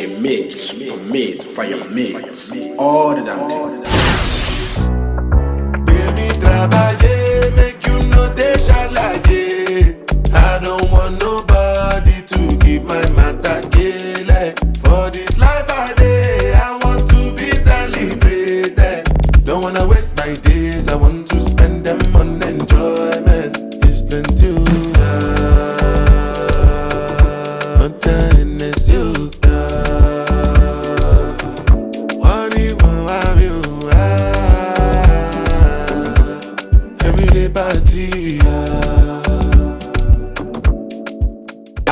DJ Midz, Super Midz, Fire Midz, all the damn thing. Baby, trabaye, make you know they shalaye. I don't want nobody to keep my matter kele. For this life I day, I want to be celebrated. Don't wanna waste my days, I want to spend them on enjoyment. It's plenty.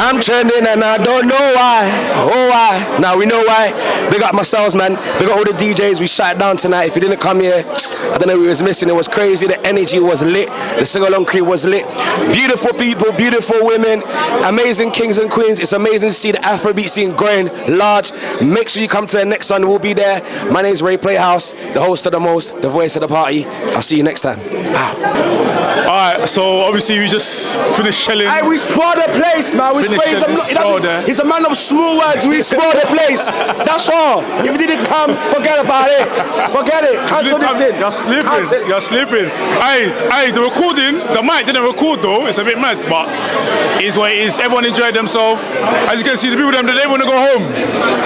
I'm trending and I don't know why. Oh why? Now we know why. Big up myself, man. Big up all the DJs. We shut it down tonight. If you didn't come here, I don't know what we was missing. It was crazy. The energy was lit. The sing-along crew was lit. Beautiful people, beautiful women, amazing kings and queens. It's amazing to see the Afrobeat scene growing large. Make sure you come to the next one. We'll be there. My name is Ray Playhouse, the host of the most, the voice of the party. I'll see you next time. Wow. Alright, so obviously we just finished shelling. Hey, we spoiled the place, man. He's a man of small words. We spoiled the place. That's all. If you didn't come, forget about it. Forget it. Cancel this thing. You're sleeping. You're sleeping. Hey, the recording, the mic didn't record though. It's a bit mad, but it is what it is. Everyone enjoyed themselves. As you can see, the people them, they don't want to go home.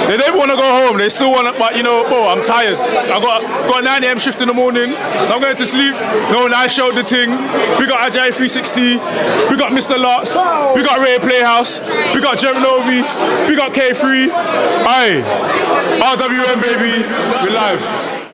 They don't want to go home. They still want to, but you know, oh, I'm tired. I got a 9 a.m. shift in the morning, so I'm going to sleep. No, I showed the thing. We got Gyrate 360. We got Mr. Lots. We got Ray Playhouse. We got Gyrate. We got K3. Aye. RWM, baby. We live.